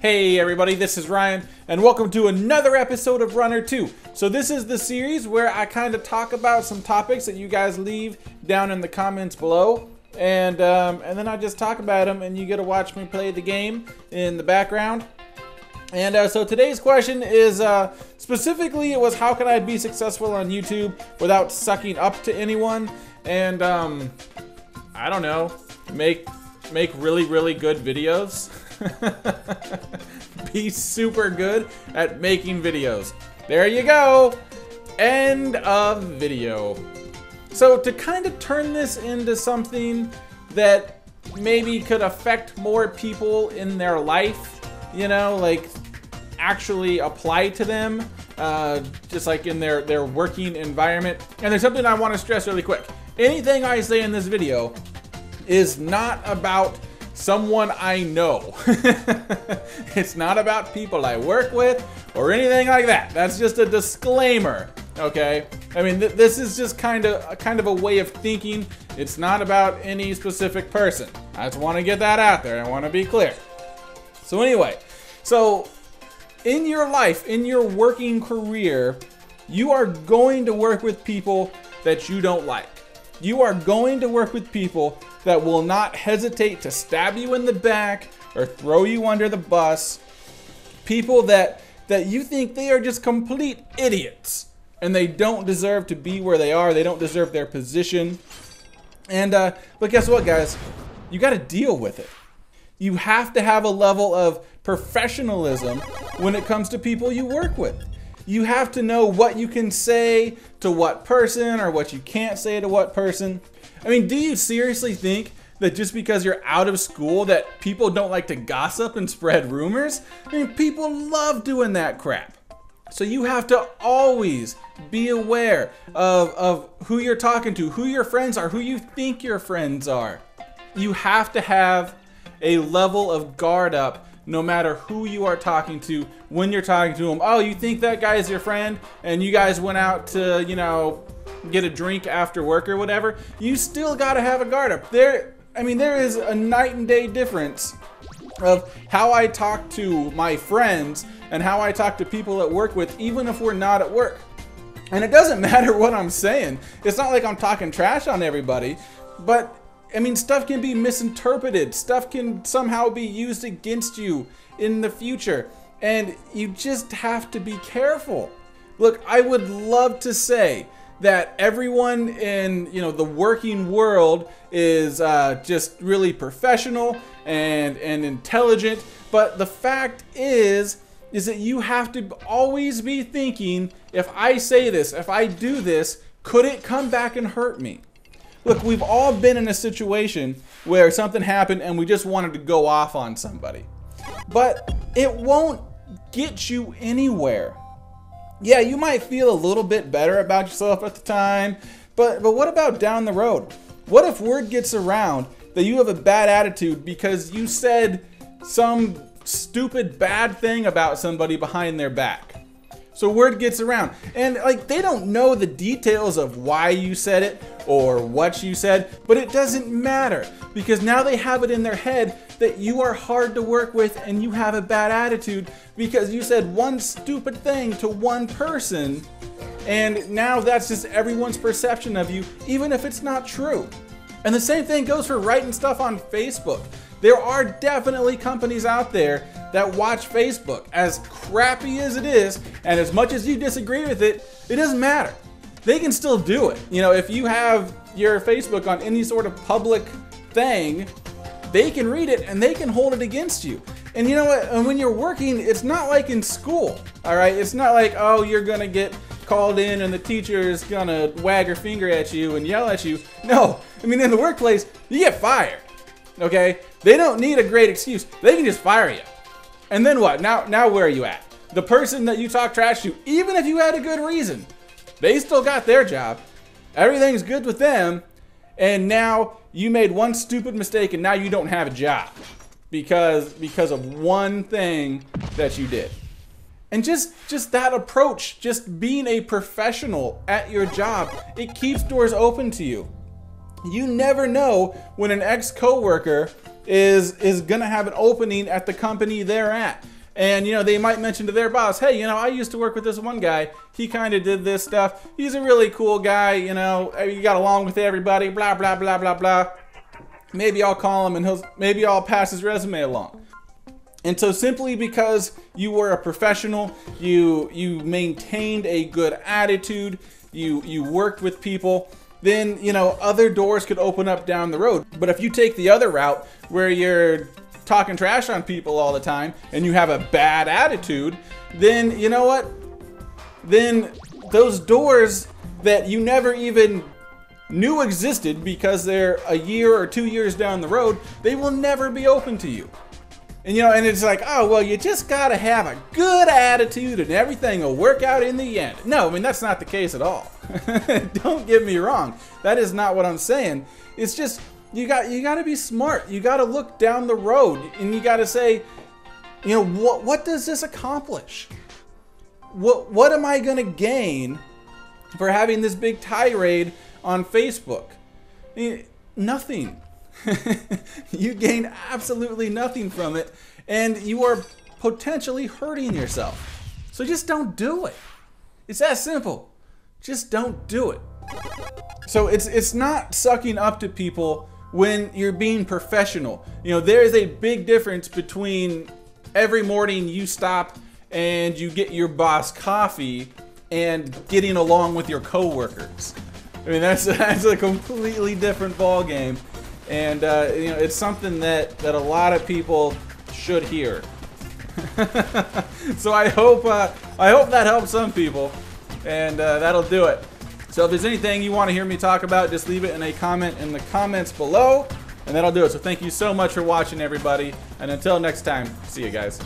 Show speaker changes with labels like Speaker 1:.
Speaker 1: Hey everybody, this is Ryan, and welcome to another episode of Runner 2. So this is the series where I kind of talk about some topics that you guys leave down in the comments below, and then I just talk about them, and you get to watch me play the game in the background. And so today's question is, specifically it was how can I be successful on YouTube without sucking up to anyone, and I don't know, make really good videos. Be super good at making videos. There you go. End of video. So to kind of turn this into something that maybe could affect more people in their life, you know, like actually apply to them, just like in their working environment. And there's something I want to stress really quick. Anything I say in this video is not about someone I know. It's not about people I work with or anything like that. That's just a disclaimer, okay? I mean, this is just kind of a way of thinking. It's not about any specific person. I just want to get that out there. I want to be clear. So anyway, so in your life, in your working career, you are going to work with people that you don't like. You are going to work with people that will not hesitate to stab you in the back or throw you under the bus. People that you think they are just complete idiots and they don't deserve to be where they are. They don't deserve their position. And but guess what, guys? You got to deal with it. You have to have a level of professionalism when it comes to people you work with. You have to know what you can say to what person or what you can't say to what person. I mean, do you seriously think that just because you're out of school that people don't like to gossip and spread rumors? I mean, people love doing that crap. So you have to always be aware of who you're talking to, who your friends are, who you think your friends are. You have to have a level of guard up no matter who you are talking to, when you're talking to them. Oh, you think that guy is your friend and you guys went out to, you know, get a drink after work or whatever, you still gotta have a guard up. I mean, there is a night and day difference of how I talk to my friends and how I talk to people at work with, even if we're not at work. And it doesn't matter what I'm saying. It's not like I'm talking trash on everybody, but I mean, stuff can be misinterpreted. Stuff can somehow be used against you in the future. And you just have to be careful. Look, I would love to say that everyone in, you know, the working world is just really professional and intelligent. But the fact is that you have to always be thinking, if I say this, if I do this, could it come back and hurt me? Look, we've all been in a situation where something happened and we just wanted to go off on somebody. But it won't get you anywhere. Yeah, you might feel a little bit better about yourself at the time, but what about down the road? What if word gets around that you have a bad attitude because you said some stupid bad thing about somebody behind their back? So word gets around, and like, they don't know the details of why you said it or what you said, but it doesn't matter because now they have it in their head that you are hard to work with and you have a bad attitude because you said one stupid thing to one person, and now that's just everyone's perception of you, even if it's not true. And the same thing goes for writing stuff on Facebook. There are definitely companies out there that watch Facebook. As crappy as it is, and as much as you disagree with it, it doesn't matter. They can still do it. You know, if you have your Facebook on any sort of public thing, they can read it and they can hold it against you. And you know what? And when you're working, it's not like in school, all right? It's not like, oh, you're gonna get called in and the teacher is gonna wag her finger at you and yell at you. No, I mean, in the workplace, you get fired. Okay, they don't need a great excuse. They can just fire you. And then what? Now where are you at? The person that you talk trash to, even if you had a good reason, they still got their job. Everything's good with them. And now you made one stupid mistake and now you don't have a job because of one thing that you did. And just that approach, just being a professional at your job, it keeps doors open to you. You never know when an ex-coworker is gonna have an opening at the company they're at. And, you know, they might mention to their boss, hey, you know, I used to work with this one guy. He kind of did this stuff. He's a really cool guy, you know, he got along with everybody, blah, blah, blah, blah, blah. Maybe I'll call him and maybe I'll pass his resume along. And so simply because you were a professional, you maintained a good attitude, you worked with people, then, you know, other doors could open up down the road. But if you take the other route where you're talking trash on people all the time and you have a bad attitude, then you know what? Then those doors that you never even knew existed because they're a year or 2 years down the road, they will never be open to you. And you know, and it's like, oh, well, you just gotta have a good attitude and everything will work out in the end. No, I mean, that's not the case at all. Don't get me wrong. That is not what I'm saying. It's just, you gotta be smart. You gotta look down the road and you gotta say, you know, what does this accomplish? What am I gonna gain for having this big tirade on Facebook? I mean, nothing. You gain absolutely nothing from it, and you are potentially hurting yourself. So just don't do it. It's that simple. Just don't do it. So it's not sucking up to people when you're being professional. You know, there's a big difference between every morning you stop and you get your boss coffee and getting along with your coworkers. I mean, that's a completely different ball game. And you know, it's something that a lot of people should hear. So I hope that helps some people, and that'll do it. So if there's anything you want to hear me talk about, just leave it in a comment in the comments below, and that'll do it. So thank you so much for watching, everybody, and until next time, see you guys.